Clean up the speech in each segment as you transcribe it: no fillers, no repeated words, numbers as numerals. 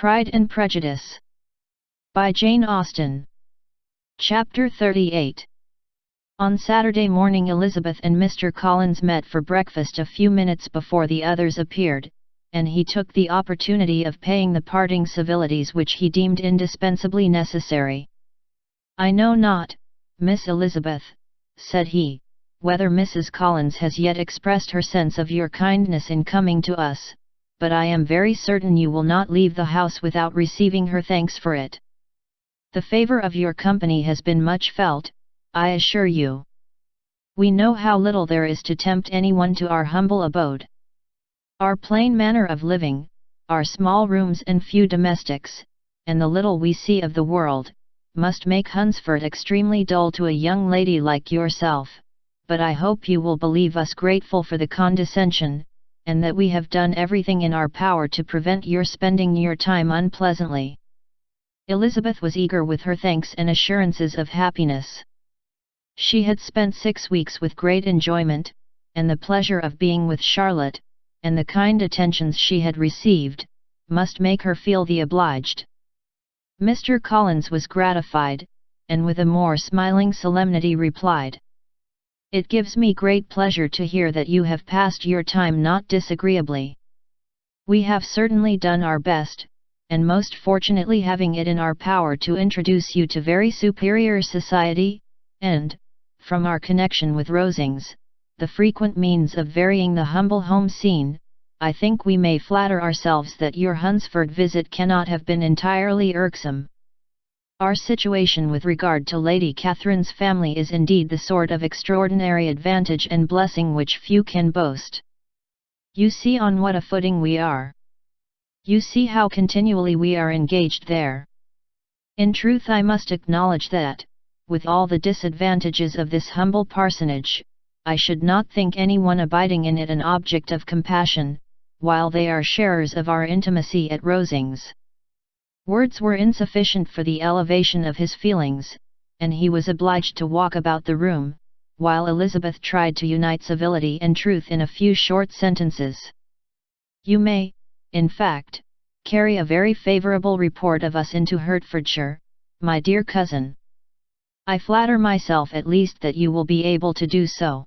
Pride and Prejudice by Jane Austen. Chapter 38. On Saturday morning Elizabeth and Mr. Collins met for breakfast a few minutes before the others appeared, and he took the opportunity of paying the parting civilities which he deemed indispensably necessary. "I know not, Miss Elizabeth," said he, "whether Mrs. Collins has yet expressed her sense of your kindness in coming to us, but I am very certain you will not leave the house without receiving her thanks for it. The favour of your company has been much felt, I assure you. We know how little there is to tempt anyone to our humble abode. Our plain manner of living, our small rooms and few domestics, and the little we see of the world, must make Hunsford extremely dull to a young lady like yourself, but I hope you will believe us grateful for the condescension, and that we have done everything in our power to prevent your spending your time unpleasantly." Elizabeth was eager with her thanks and assurances of happiness. She had spent 6 weeks with great enjoyment, and the pleasure of being with Charlotte, and the kind attentions she had received, must make her feel the obliged. Mr. Collins was gratified, and with a more smiling solemnity replied, "It gives me great pleasure to hear that you have passed your time not disagreeably. We have certainly done our best, and most fortunately having it in our power to introduce you to very superior society, and, from our connection with Rosings, the frequent means of varying the humble home scene, I think we may flatter ourselves that your Hunsford visit cannot have been entirely irksome. Our situation with regard to Lady Catherine's family is indeed the sort of extraordinary advantage and blessing which few can boast. You see on what a footing we are. You see how continually we are engaged there. In truth I must acknowledge that, with all the disadvantages of this humble parsonage, I should not think anyone abiding in it an object of compassion, while they are sharers of our intimacy at Rosings." Words were insufficient for the elevation of his feelings, and he was obliged to walk about the room, while Elizabeth tried to unite civility and truth in a few short sentences. "You may, in fact, carry a very favourable report of us into Hertfordshire, my dear cousin. I flatter myself at least that you will be able to do so.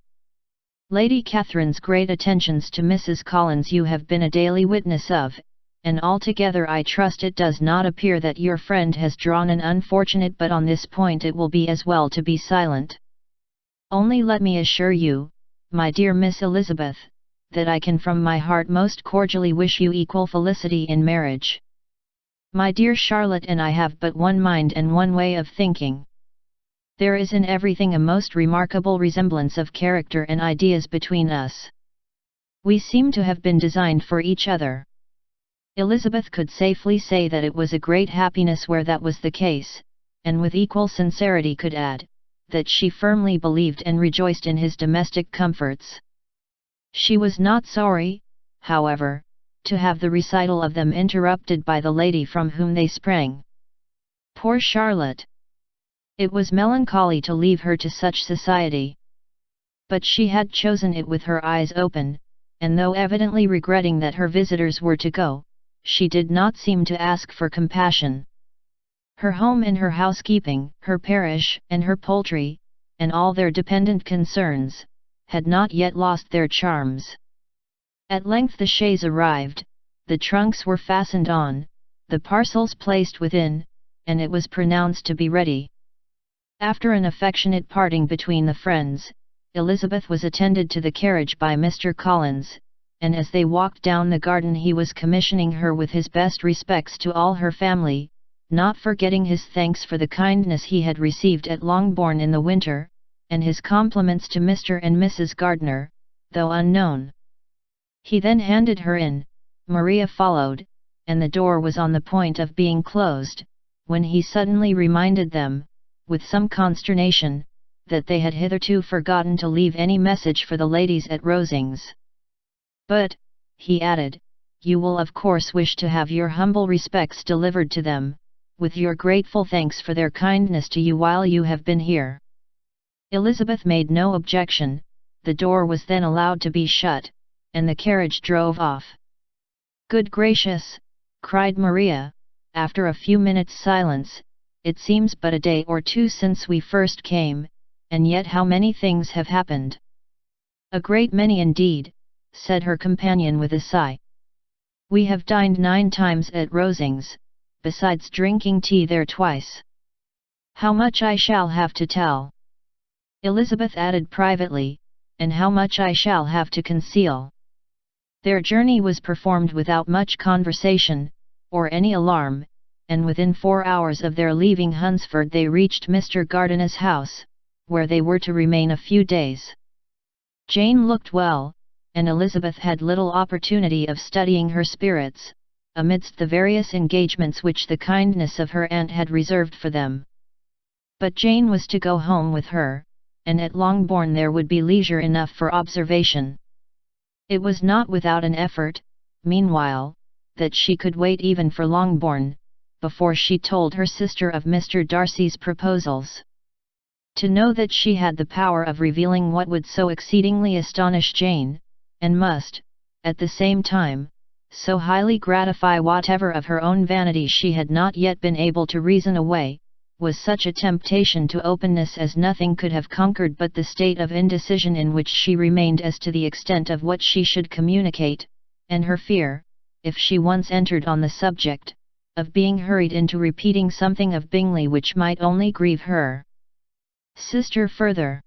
Lady Catherine's great attentions to Mrs. Collins you have been a daily witness of, and altogether I trust it does not appear that your friend has drawn an unfortunate, but on this point it will be as well to be silent. Only let me assure you, my dear Miss Elizabeth, that I can from my heart most cordially wish you equal felicity in marriage. My dear Charlotte and I have but one mind and one way of thinking. There is in everything a most remarkable resemblance of character and ideas between us. We seem to have been designed for each other." Elizabeth could safely say that it was a great happiness where that was the case, and with equal sincerity could add, that she firmly believed and rejoiced in his domestic comforts. She was not sorry, however, to have the recital of them interrupted by the lady from whom they sprang. Poor Charlotte! It was melancholy to leave her to such society. But she had chosen it with her eyes open, and though evidently regretting that her visitors were to go, she did not seem to ask for compassion. Her home and her housekeeping, her parish and her poultry, and all their dependent concerns, had not yet lost their charms. At length the chaise arrived, the trunks were fastened on, the parcels placed within, and it was pronounced to be ready. After an affectionate parting between the friends, Elizabeth was attended to the carriage by Mr. Collins, and as they walked down the garden he was commissioning her with his best respects to all her family, not forgetting his thanks for the kindness he had received at Longbourn in the winter, and his compliments to Mr. and Mrs. Gardiner, though unknown. He then handed her in, Maria followed, and the door was on the point of being closed, when he suddenly reminded them, with some consternation, that they had hitherto forgotten to leave any message for the ladies at Rosings. "But," he added, "you will of course wish to have your humble respects delivered to them, with your grateful thanks for their kindness to you while you have been here." Elizabeth made no objection, the door was then allowed to be shut, and the carriage drove off. "Good gracious!" cried Maria, after a few minutes' silence, "It seems but a day or two since we first came, and yet how many things have happened." "A great many indeed," said her companion with a sigh. "We have dined 9 times at Rosings, besides drinking tea there twice. How much I shall have to tell," Elizabeth added privately, "and how much I shall have to conceal." Their journey was performed without much conversation, or any alarm, and within 4 hours of their leaving Hunsford they reached Mr. Gardiner's house, where they were to remain a few days. Jane looked well, and Elizabeth had little opportunity of studying her spirits, amidst the various engagements which the kindness of her aunt had reserved for them. But Jane was to go home with her, and at Longbourn there would be leisure enough for observation. It was not without an effort, meanwhile, that she could wait even for Longbourn, before she told her sister of Mr. Darcy's proposals. To know that she had the power of revealing what would so exceedingly astonish Jane, and must, at the same time, so highly gratify whatever of her own vanity she had not yet been able to reason away, was such a temptation to openness as nothing could have conquered but the state of indecision in which she remained as to the extent of what she should communicate, and her fear, if she once entered on the subject, of being hurried into repeating something of Bingley which might only grieve her sister further.